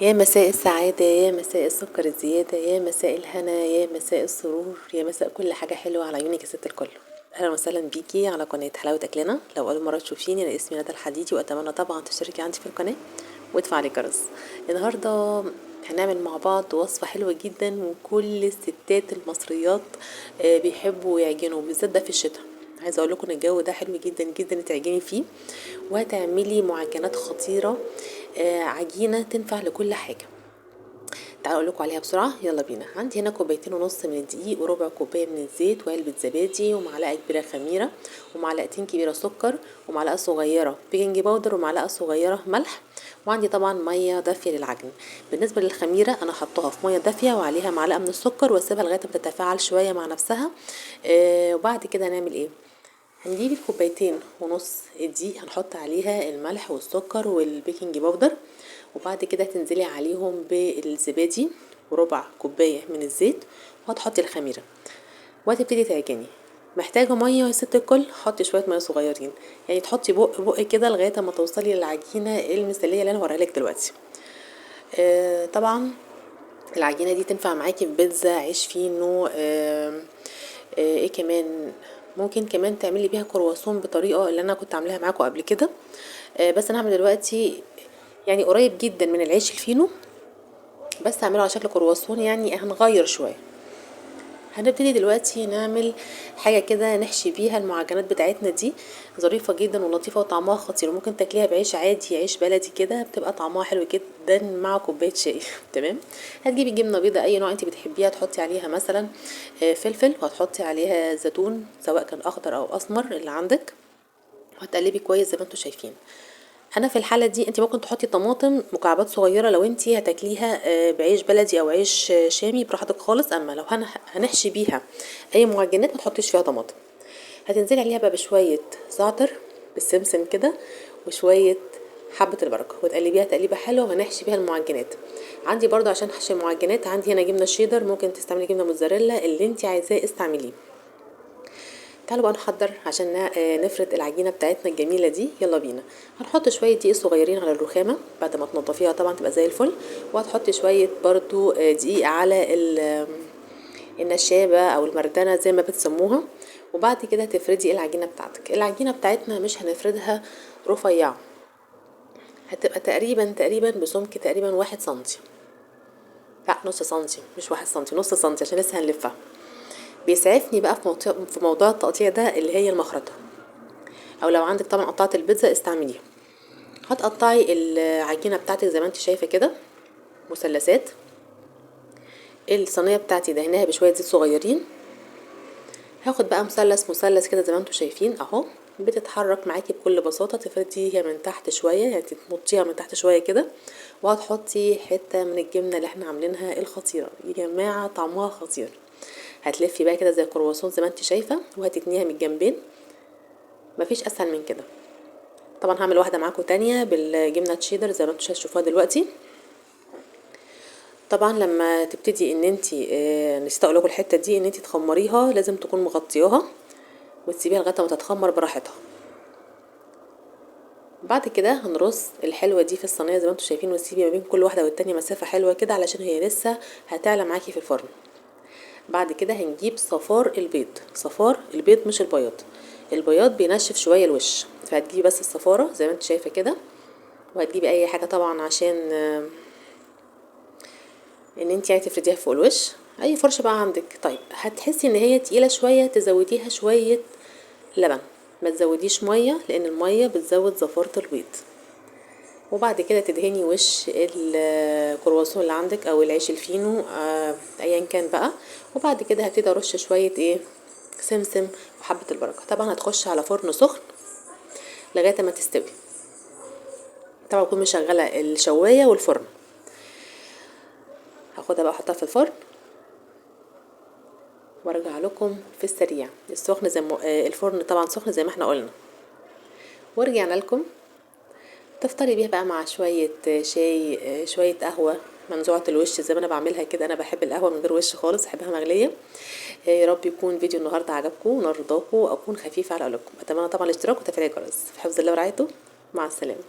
يا مساء السعادة، يا مساء السكر الزيادة، يا مساء الهنا، يا مساء السرور، يا مساء كل حاجة حلوة على عيونك يا ست الكل. أهلا وسهلا بيكي على قناة حلاوة أكلنا. لو أول مرة تشوفيني أنا اسمي ندى الحديدي، وأتمنى طبعا تشتركي عندي في القناة وتفعلي الجرس. النهاردة هنعمل مع بعض وصفة حلوة جدا، وكل الستات المصريات بيحبوا يعجنوا، بالذات ده في الشتاء. عايزه اقول لكم ان الجو ده حلو جدا جدا تعجني فيه، وهتعملي معجنات خطيره. عجينه تنفع لكل حاجه. تعالوا اقول لكم عليها بسرعه، يلا بينا. عندي هنا كوبايتين ونص من الدقيق، وربع كوبايه من الزيت، وعلبه زبادي، ومعلقه كبيره خميره، ومعلقتين كبيره سكر، ومعلقه صغيره بيكنج باودر، ومعلقه صغيره ملح. وعندي طبعا ميه دافيه للعجن. بالنسبه للخميره انا حطها في ميه دافيه وعليها معلقه من السكر، واسيبها لغايه ما تتفاعل شويه مع نفسها. وبعد كده هنعمل ايه؟ هنجيب الكوبايتين ونص الدقيق، هنحط عليها الملح والسكر والبيكنج باودر، وبعد كده تنزلي عليهم بالزبادي وربع كوباية من الزيت، وهتحطي الخميرة وهتبتدي تعجني. محتاجة مية يا ست الكل، حطي شوية مية صغيرين، يعني تحطي بق كده لغاية ما توصلي للعجينة المثالية اللي انا هوريها لك دلوقتي. طبعا العجينة دي تنفع معاكي في بيتزا، عيش فينو، ايه كمان، ممكن كمان تعملي بيها كرواسون بطريقه اللي انا كنت عاملاها معاكم قبل كده. بس انا هعمل دلوقتي يعني قريب جدا من العيش الفينو، بس هعمله على شكل كرواسون، يعني هنغير شويه. هنبتدي دلوقتي نعمل حاجة كده نحشي بيها المعجنات بتاعتنا دي، ظريفة جدا ولطيفة وطعمها خطير، وممكن تاكليها بعيش عادي، عيش بلدي كده، بتبقى طعمها حلو جدا مع كوباية شاي. تمام. هتجيبي جبنة بيضة اي نوع انت بتحبيها، تحطي عليها مثلا فلفل، وهتحطي عليها زيتون سواء كان اخضر او اسمر اللي عندك، وهتقلبي كويس زي ما انتم شايفين. انا في الحاله دي انت ممكن تحطي طماطم مكعبات صغيره لو انت هتاكليها بعيش بلدي او عيش شامي، براحتك خالص. اما لو هنحشي بيها اي معجنات ما تحطيش فيها طماطم. هتنزلي عليها بقى بشويه زعتر بالسمسم كده، وشويه حبة البركة، وتقلبيها تقليبة حلوة، وهنحشي بيها المعجنات. عندي برضو عشان احشي المعجنات عندي هنا جبنة شيدر، ممكن تستعملي جبنة موتزاريلا، اللي انت عايزاه استعمليه. تعالوا بقى نحضر عشان نفرد العجينه بتاعتنا الجميله دي. يلا بينا. هنحط شويه دقيق صغيرين على الرخامه بعد ما تنضفيها طبعا تبقى زي الفل، وهتحطي شويه برضو دقيق على النشابه او المردنه زي ما بتسموها. وبعد كده تفردي العجينه بتاعتك. العجينه بتاعتنا مش هنفردها رفيعه، هتبقى تقريبا بسمك تقريبا 1 سنتي، لا نص سنتي، مش 1 سنتي، نص سنتي، عشان لسه هنلفها. بيسعفني بقى في موضوع التقطيع ده اللي هي المخرطة، او لو عندك طبعا قطعة البيتزا استعمليها. هتقطعي العجينة بتاعتك زي ما انت شايفة كده مثلثات. الصينية بتاعتي دهناها بشوية زيت صغيرين. هاخد بقى مثلث كده زي ما انتم شايفين اهو، بتتحرك معاكي بكل بساطة. تفرديها من تحت شوية، يعني تمطيها من تحت شوية كده، وهتحطي حتة من الجبنة اللي احنا عاملينها الخطيرة يا جماعة، طعمها خطير. هتلفي بقى كده زي الكرواسون زي ما انت شايفة، وهتتنيها من الجنبين. مفيش اسهل من كده. طبعا هعمل واحده معاكم تانية بالجبنه تشيدر زي ما انتوا هتشوفوها دلوقتي. طبعا لما تبتدي ان انت نسيت اقول لكم الحته دي، ان انت تخمريها لازم تكون مغطياها، وتسيبيها لغايه ما تتخمر براحتها. بعد كده هنرص الحلوه دي في الصينيه زي ما انتوا شايفين، وتسيبي ما بين كل واحده والتانية مسافه حلوه كده علشان هي لسه هتعلى معاكي في الفرن. بعد كده هنجيب صفار البيض، صفار البيض مش البياض، البياض بينشف شويه الوش، فهتجيبي بس الصفاره زي ما انت شايفه كده. وهتجيبي اي حاجه طبعا عشان ان انت يعني تفرديها فوق الوش، اي فرشه بقى عندك. طيب هتحسي ان هي تقيله شويه، تزوديها شويه لبن، ما تزوديش ميه لان الميه بتزود زفاره البيض. وبعد كده تدهني وش الكرواسون اللي عندك او العيش الفينو ايا كان بقى. وبعد كده هبتدي ارش شويه سمسم وحبه البركه. طبعا هتخش على فرن سخن لغايه ما تستوي. طبعا اكون مشغله الشوايه والفرن. هاخدها بقى احطها في الفرن وارجع لكم في السريع. السخن زي الفرن طبعا سخن زي ما احنا قلنا. ورجعنا لكم. تفطري بيها بقى مع شويه شاي، شويه قهوه منزوعه الوش زي ما انا بعملها كده. انا بحب القهوه من غير وش خالص، بحبها مغليه. يا رب يكون فيديو النهارده عجبكم ونرضاكم، اكون خفيفه على قلوبكم. اتمنى طبعا الاشتراك وتفعيل الجرس. في حفظ الله ورعايته. مع السلامه.